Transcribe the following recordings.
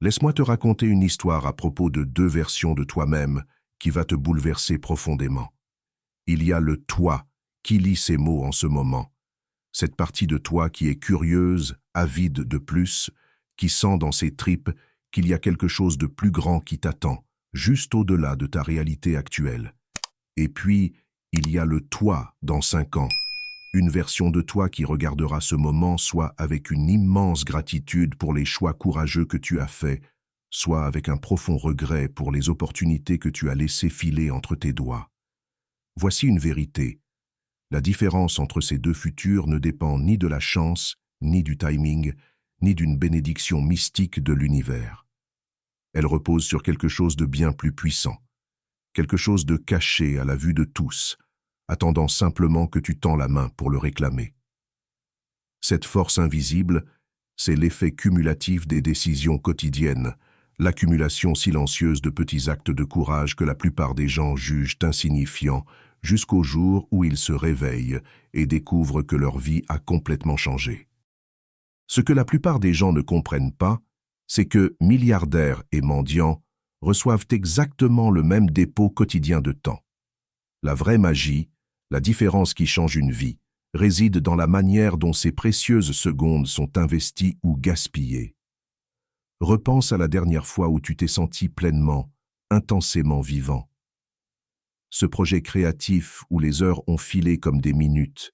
Laisse-moi te raconter une histoire à propos de deux versions de toi-même qui va te bouleverser profondément. Il y a le toi qui lit ces mots en ce moment. Cette partie de toi qui est curieuse, avide de plus, qui sent dans ses tripes qu'il y a quelque chose de plus grand qui t'attend, juste au-delà de ta réalité actuelle. Et puis, il y a le toi dans 5 ans. Une version de toi qui regardera ce moment soit avec une immense gratitude pour les choix courageux que tu as faits, soit avec un profond regret pour les opportunités que tu as laissées filer entre tes doigts. Voici une vérité. La différence entre ces deux futurs ne dépend ni de la chance, ni du timing, ni d'une bénédiction mystique de l'univers. Elle repose sur quelque chose de bien plus puissant, quelque chose de caché à la vue de tous, attendant simplement que tu tends la main pour le réclamer. Cette force invisible, c'est l'effet cumulatif des décisions quotidiennes, l'accumulation silencieuse de petits actes de courage que la plupart des gens jugent insignifiants jusqu'au jour où ils se réveillent et découvrent que leur vie a complètement changé. Ce que la plupart des gens ne comprennent pas, c'est que milliardaires et mendiants reçoivent exactement le même dépôt quotidien de temps. La vraie magie, la différence qui change une vie, réside dans la manière dont ces précieuses secondes sont investies ou gaspillées. Repense à la dernière fois où tu t'es senti pleinement, intensément vivant. Ce projet créatif où les heures ont filé comme des minutes.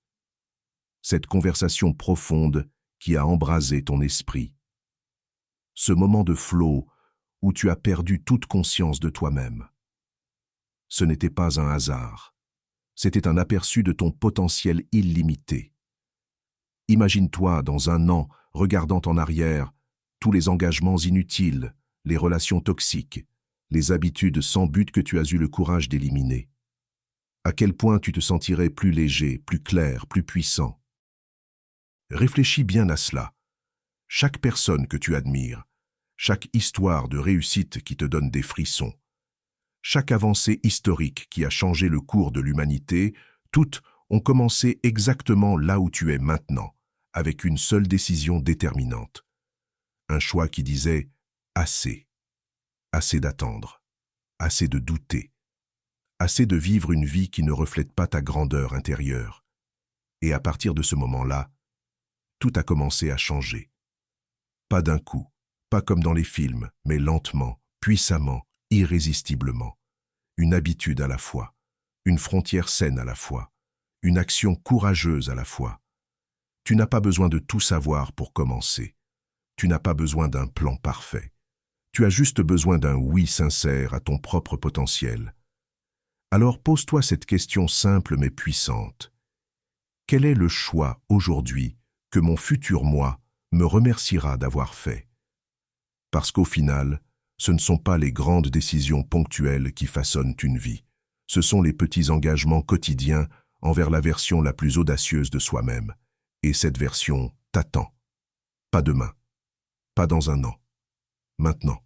Cette conversation profonde qui a embrasé ton esprit. Ce moment de flow où tu as perdu toute conscience de toi-même. Ce n'était pas un hasard. C'était un aperçu de ton potentiel illimité. Imagine-toi dans un an, regardant en arrière, tous les engagements inutiles, les relations toxiques, les habitudes sans but que tu as eu le courage d'éliminer. À quel point tu te sentirais plus léger, plus clair, plus puissant. Réfléchis bien à cela. Chaque personne que tu admires, chaque histoire de réussite qui te donne des frissons, chaque avancée historique qui a changé le cours de l'humanité, toutes ont commencé exactement là où tu es maintenant, avec une seule décision déterminante. Un choix qui disait « assez ». Assez d'attendre, assez de douter, assez de vivre une vie qui ne reflète pas ta grandeur intérieure. Et à partir de ce moment-là, tout a commencé à changer. Pas d'un coup, pas comme dans les films, mais lentement, puissamment, irrésistiblement. Une habitude à la fois, une frontière saine à la fois, une action courageuse à la fois. Tu n'as pas besoin de tout savoir pour commencer. Tu n'as pas besoin d'un plan parfait. Tu as juste besoin d'un oui sincère à ton propre potentiel. Alors pose-toi cette question simple mais puissante. Quel est le choix aujourd'hui que mon futur moi me remerciera d'avoir fait? Parce qu'au final, ce ne sont pas les grandes décisions ponctuelles qui façonnent une vie. Ce sont les petits engagements quotidiens envers la version la plus audacieuse de soi-même. Et cette version t'attend. Pas demain, pas dans un an. Maintenant.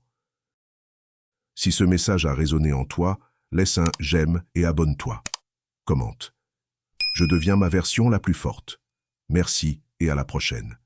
Si ce message a résonné en toi, laisse un « j'aime » et abonne-toi. Commente. Je deviens ma version la plus forte. Merci et à la prochaine.